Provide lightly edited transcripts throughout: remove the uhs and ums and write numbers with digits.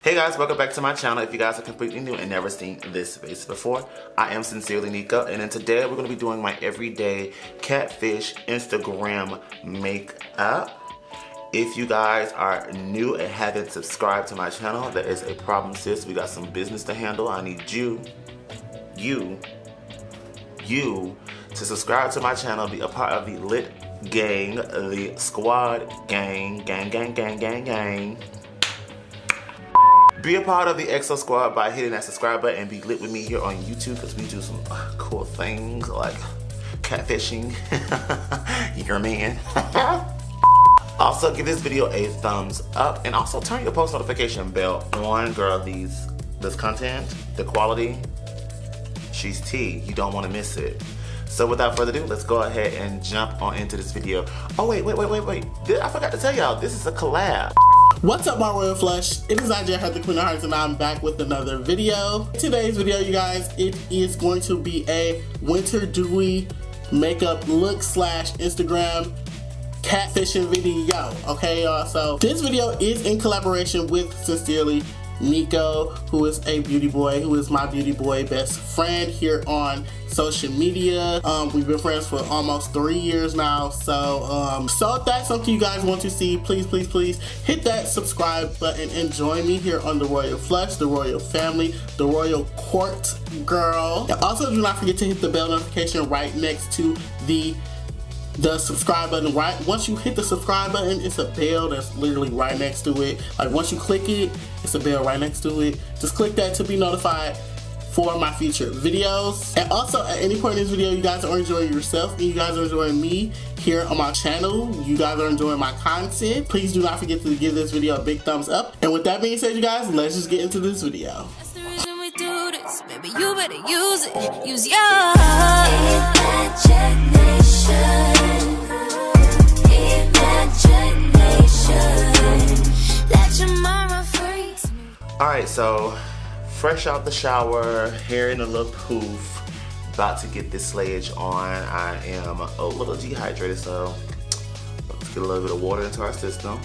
Hey guys, welcome back to my channel. If you guys are completely new and never seen this face before, I am sincerely Niko, and then today we're going to be doing my everyday Catfish Instagram makeup. If you guys are new and haven't subscribed to my channel, there is a problem, sis. We got some business to handle. I need you to subscribe to my channel, be a part of the lit gang, the squad gang. Be a part of the EXO squad by hitting that subscribe button and be lit with me here on YouTube, because we do some cool things like catfishing. Your man. Also, give this video a thumbs up and also turn your post notification bell on, girl. This content, the quality, she's tea. You don't want to miss it. So without further ado, let's go ahead and jump on into this video. Oh wait. I forgot to tell y'all, this is a collab. What's up, my royal flush? It is IJ Heart, the Queen of Hearts, and I'm back with another video. Today's video, you guys, it is going to be a winter dewy makeup look / Instagram catfishing video. Okay, y'all. So this video is in collaboration with Sincerely Niko, who is a beauty boy, who is my beauty boy best friend here on social media. We've been friends for almost 3 years now. So if that's something you guys want to see, please hit that subscribe button and join me here on the Royal Flush, the Royal Family, the Royal Court, girl. And also do not forget to hit the bell notification right next to the subscribe button. Right once you hit the subscribe button, it's a bell that's literally right next to it. Like once you click it, it's a bell right next to it. Just click that to be notified for my future videos. And also, at any point in this video, you guys are enjoying yourself and you guys are enjoying me here on my channel. You guys are enjoying my content. Please do not forget to give this video a big thumbs up. And with that being said, you guys, let's just get into this video. That's the reason we do this. Baby, you better use it. Use your imagination. Let your mind free. Alright, so fresh out the shower, hair in a little poof, about to get this slayage on. I am a little dehydrated, so let's get a little bit of water into our system.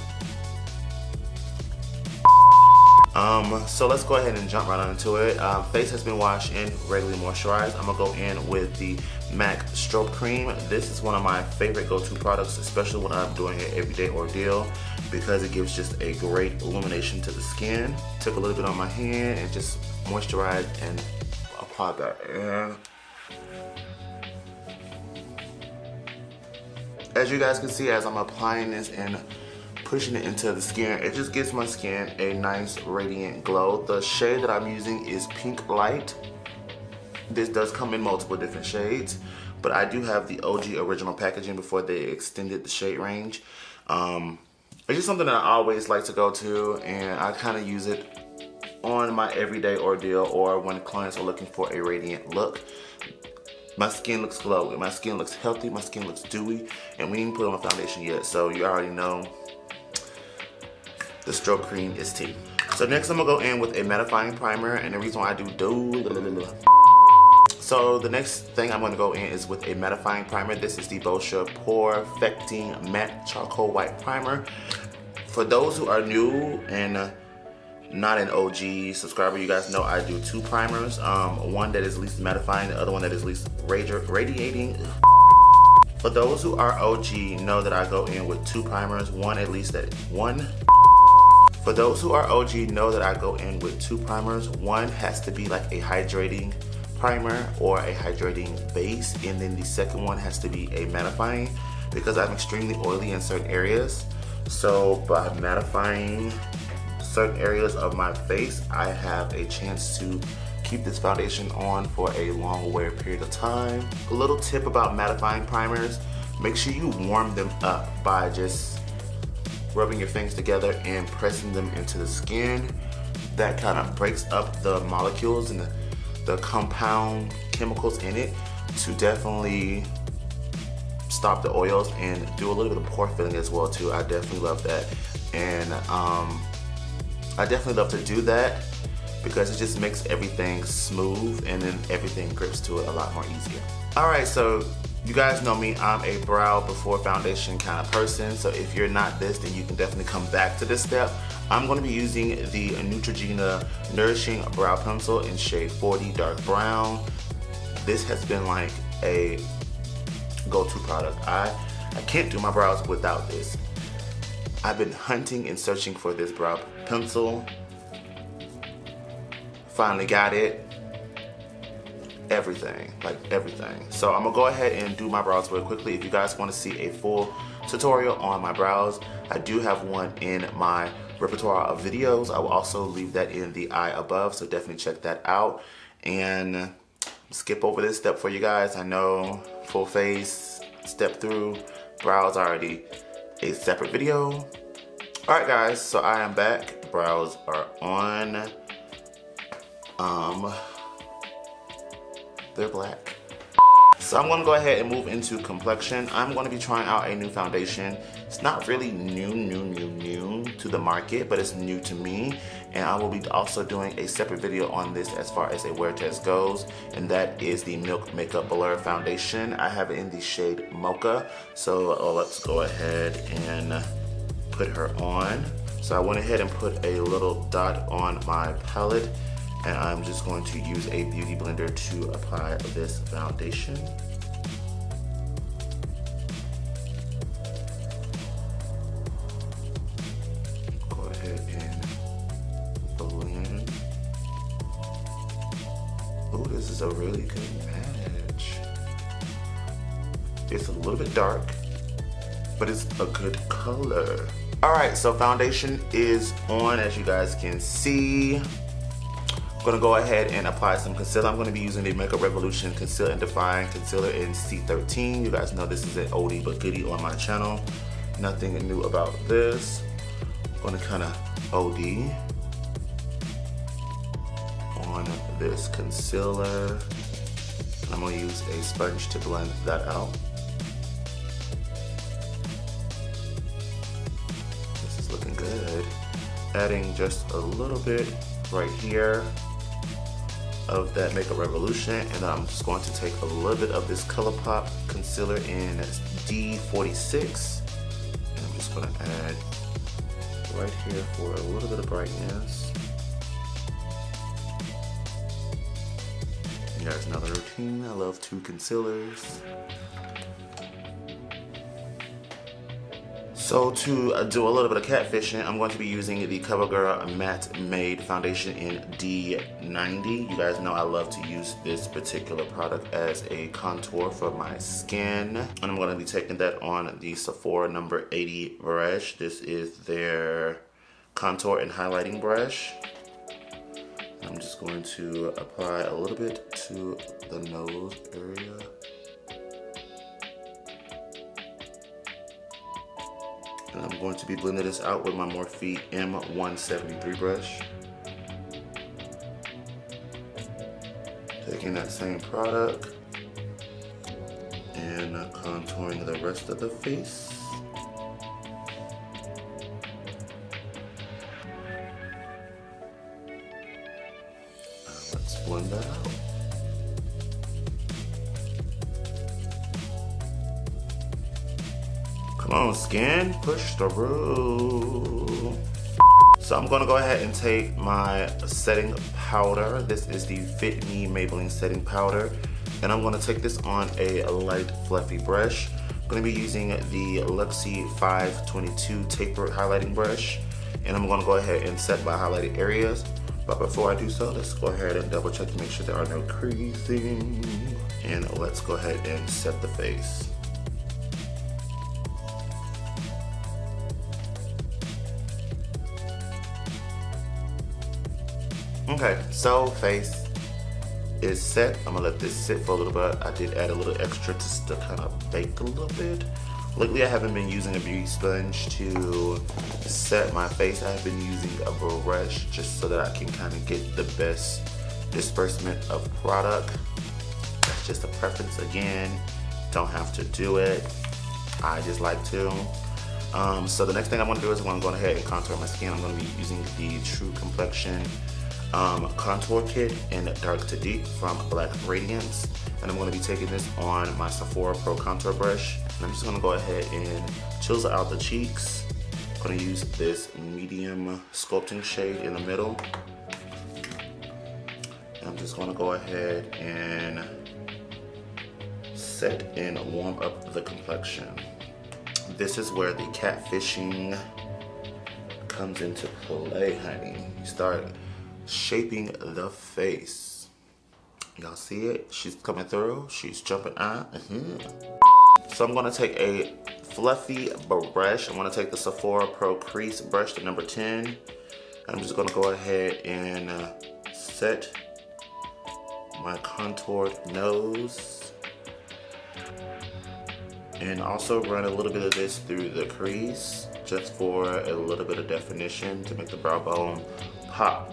So let's go ahead and jump right on into it. Face has been washed and regularly moisturized. I'm gonna go in with the MAC Strobe Cream. This is one of my favorite go-to products, especially when I'm doing an everyday ordeal, because it gives just a great illumination to the skin. Took a little bit on my hand and just moisturized and applied that. And as you guys can see, as I'm applying this and pushing it into the skin, it just gives my skin a nice radiant glow. The shade that I'm using is Pink Light. This does come in multiple different shades, but I do have the OG original packaging before they extended the shade range. It's just something that I always like to go to, and I kind of use it on my everyday ordeal or when clients are looking for a radiant look. My skin looks glowing, my skin looks healthy, my skin looks dewy, and we didn't put on a foundation yet, so you already know the Strobe Cream is tea. So next I'm gonna go in with a mattifying primer, and the reason why I So the next thing I'm gonna go in is with a mattifying primer. This is the Boscia Perfecting Matte Charcoal White Primer. For those who are new and not an OG subscriber, you guys know I do two primers. One that is least mattifying, the other one that is least radiating. For those who are OG, know that I go in with two primers, For those who are OG, know that I go in with two primers. One has to be like a hydrating primer or a hydrating base, and then the second one has to be a mattifying, because I'm extremely oily in certain areas. So by mattifying certain areas of my face, I have a chance to keep this foundation on for a long wear period of time. A little tip about mattifying primers: make sure you warm them up by just rubbing your fingers together and pressing them into the skin. That kind of breaks up the molecules and the compound chemicals in it to definitely stop the oils and do a little bit of pore filling as well too. I definitely love that, and I definitely love to do that because it just makes everything smooth and then everything grips to it a lot more easier. Alright, so You guys know me, I'm a brow before foundation kind of person, so if you're not this, then you can definitely come back to this step. I'm going to be using the Neutrogena Nourishing Brow Pencil in shade 40 Dark Brown. This has been like a go-to product. I can't do my brows without this. I've been hunting and searching for this brow pencil. Finally got it. Everything, like everything. So I'm gonna go ahead and do my brows real quickly. If you guys want to see a full tutorial on my brows, I do have one in my repertoire of videos. I will also leave that in the eye above, so definitely check that out. And skip over this step for you guys. I know full face, step through, brows already a separate video. Alright guys, so I am back. Brows are on. They're black. So I'm gonna go ahead and move into complexion. I'm gonna be trying out a new foundation. It's not really new to the market, but it's new to me. And I will be also doing a separate video on this as far as a wear test goes. And that is the Milk Makeup Blur Foundation. I have it in the shade Mocha. So let's go ahead and put her on. So I went ahead and put a little dot on my palette. And I'm just going to use a beauty blender to apply this foundation. Go ahead and blend. Oh, this is a really good match. It's a little bit dark, but it's a good color. All right, so foundation is on, as you guys can see. I'm gonna go ahead and apply some concealer. I'm gonna be using the Makeup Revolution Conceal and Define Concealer in C13. You guys know this is an oldie but goodie on my channel. Nothing new about this. I'm gonna kind of OD on this concealer. I'm gonna use a sponge to blend that out. This is looking good. Adding just a little bit right here of that Makeup Revolution, and then I'm just going to take a little bit of this ColourPop concealer in D46, and I'm just going to add right here for a little bit of brightness. You guys know the routine. I love 2 concealers. So to do a little bit of catfishing, I'm going to be using the CoverGirl Matte Made Foundation in D90. You guys know I love to use this particular product as a contour for my skin. And I'm going to be taking that on the Sephora number 80 brush. This is their contour and highlighting brush. I'm just going to apply a little bit to the nose area. And I'm going to be blending this out with my Morphe M173 brush. Taking that same product and contouring the rest of the face. Let's blend that out. Come on, skin, push through. So I'm gonna go ahead and take my setting powder. This is the Fit Me Maybelline setting powder. And I'm gonna take this on a light fluffy brush. I'm gonna be using the Luxie 522 tapered highlighting brush. And I'm gonna go ahead and set my highlighted areas. But before I do so, let's go ahead and double check to make sure there are no creasing. And let's go ahead and set the face. Okay, so face is set. I'm gonna let this sit for a little bit. I did add a little extra just to kind of bake a little bit. Lately I haven't been using a beauty sponge to set my face. I've been using a brush just so that I can kind of get the best disbursement of product. That's just a preference again. Don't have to do it. I just like to. So the next thing I'm gonna do is I'm gonna go ahead and contour my skin. I'm gonna be using the True Complexion contour kit in Dark to Deep from Black Radiance. And I'm going to be taking this on my Sephora Pro contour brush. And I'm just going to go ahead and chisel out the cheeks. I'm going to use this medium sculpting shade in the middle. And I'm just going to go ahead and set and warm up the complexion. This is where the catfishing comes into play, honey. You start shaping the face. Y'all see it? She's coming through. She's jumping out. So I'm gonna take a fluffy brush. I'm gonna take the Sephora Pro Crease brush, the number 10. I'm just gonna go ahead and set my contoured nose. And also run a little bit of this through the crease, just for a little bit of definition to make the brow bone pop.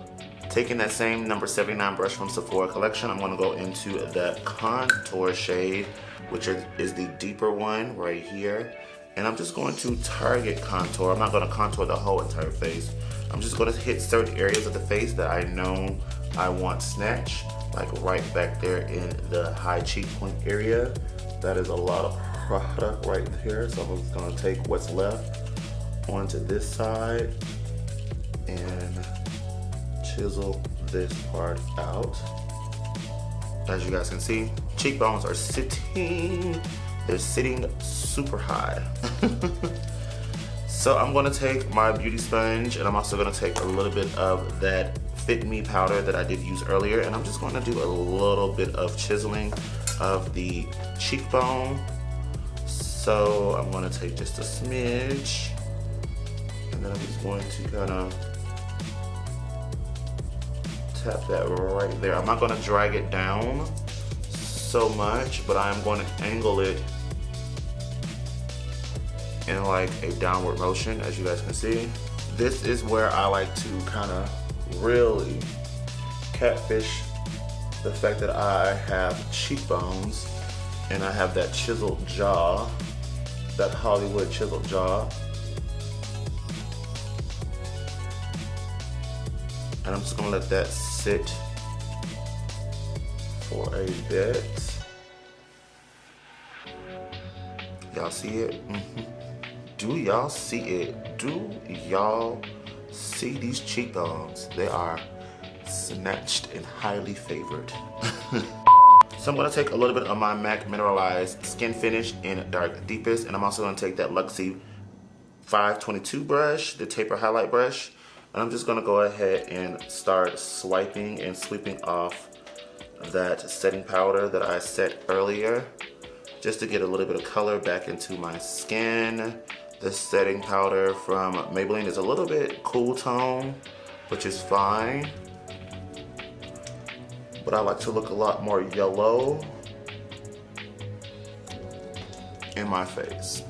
Taking that same number 79 brush from Sephora collection, I'm gonna go into the contour shade, which is the deeper one right here. And I'm just going to target contour. I'm not gonna contour the whole entire face. I'm just gonna hit certain areas of the face that I know I want snatch, like right back there in the high cheek point area. That is a lot of product right here. So I'm just gonna take what's left onto this side and chisel this part out. As you guys can see, cheekbones are sitting, they're sitting super high. So I'm gonna take my beauty sponge, and I'm also gonna take a little bit of that Fit Me powder that I did use earlier, and I'm just gonna do a little bit of chiseling of the cheekbone. So I'm gonna take just a smidge, and then I'm just going to kind of tap that right there. I'm not gonna drag it down so much, but I'm going to angle it in like a downward motion, as you guys can see. This is where I like to kind of really catfish the fact that I have cheekbones and I have that chiseled jaw, that Hollywood chiseled jaw. And I'm just gonna let that sit for a bit. Y'all see it? Do y'all see it? Do y'all see these cheekbones? They are snatched and highly favored. So I'm gonna take a little bit of my MAC Mineralized Skin Finish in Dark Deepest, and I'm also gonna take that Luxie 522 brush, the taper highlight brush, and I'm just gonna go ahead and start swiping and sweeping off that setting powder that I set earlier, just to get a little bit of color back into my skin. The setting powder from Maybelline is a little bit cool tone, which is fine, but I like to look a lot more yellow in my face.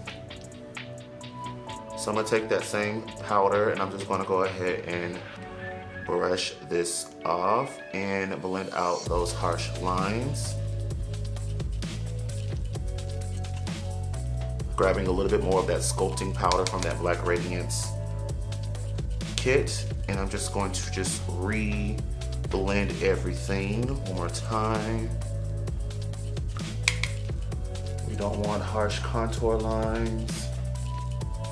So I'm gonna take that same powder and I'm just gonna go ahead and brush this off and blend out those harsh lines. Grabbing a little bit more of that sculpting powder from that Black Radiance kit, and I'm just going to just re-blend everything one more time. We don't want harsh contour lines.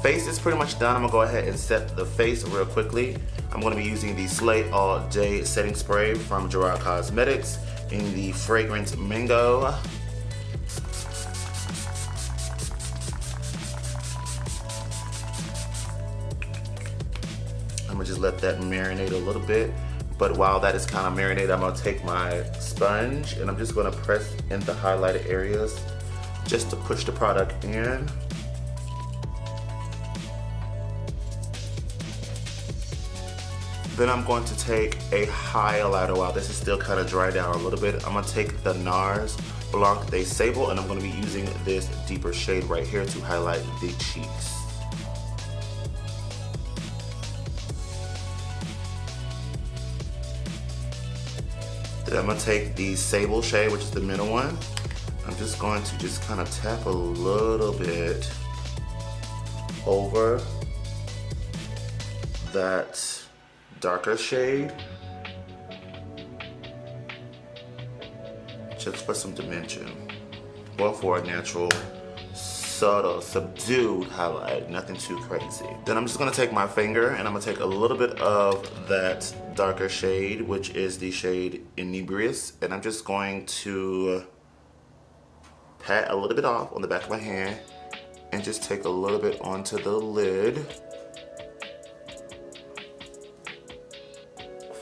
Face is pretty much done. I'm gonna go ahead and set the face real quickly. I'm gonna be using the Slay All Day Setting Spray from Gerard Cosmetics in the fragrance Mango. I'm gonna just let that marinate a little bit. But while that is kind of marinated, I'm gonna take my sponge and I'm just gonna press in the highlighted areas just to push the product in. Then I'm going to take a highlighter while this is still kind of dry down a little bit. I'm gonna take the NARS Blanc de Sable and I'm gonna be using this deeper shade right here to highlight the cheeks. Then I'm gonna take the Sable shade, which is the middle one. I'm just going to just kind of tap a little bit over that darker shade just for some dimension. Or for a natural, subtle, subdued highlight, nothing too crazy. Then I'm just gonna take my finger and I'm gonna take a little bit of that darker shade, which is the shade Inebrious, and I'm just going to pat a little bit off on the back of my hand and just take a little bit onto the lid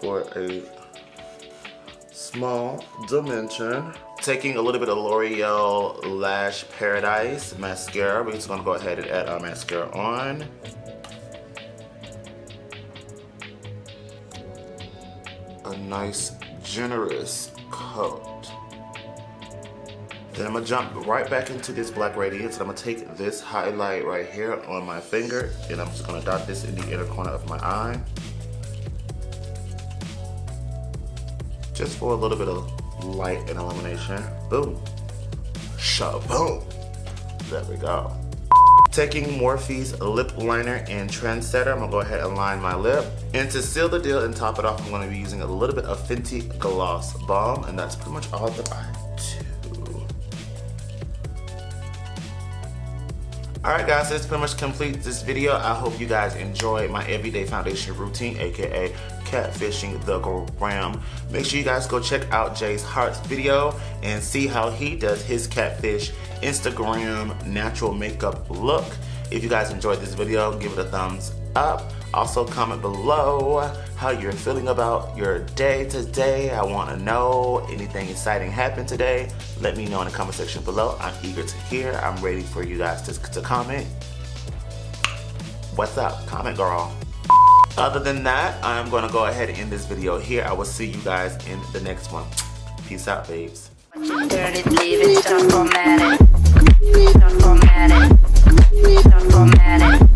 for a small dimension. Taking a little bit of L'Oreal Lash Paradise mascara. We're just gonna go ahead and add our mascara on. A nice, generous coat. Then I'm gonna jump right back into this Black Radiance, and I'm gonna take this highlight right here on my finger, and I'm just gonna dot this in the inner corner of my eye. Just for a little bit of light and illumination. Boom. Shaboom. There we go. Taking Morphe's lip liner and Trendsetter, I'm gonna go ahead and line my lip. And to seal the deal and top it off, I'm gonna be using a little bit of Fenty Gloss Balm, and that's pretty much all that I do. Alright guys, this pretty much completes this video. I hope you guys enjoyed my everyday foundation routine, aka catfishing the gram. Make sure you guys go check out Jay's Heart's video and see how he does his catfish Instagram natural makeup look. If you guys enjoyed this video, give it a thumbs up. Also comment below how you're feeling about your day today. I want to know anything exciting happened today. Let me know in the comment section below. I'm eager to hear. I'm ready for you guys to comment. What's up? Comment, girl. Other than that, I'm going to go ahead and end this video here. I will see you guys in the next one. Peace out, babes. Dirty, leave it, stop formatting. Stop formatting. Stop formatting.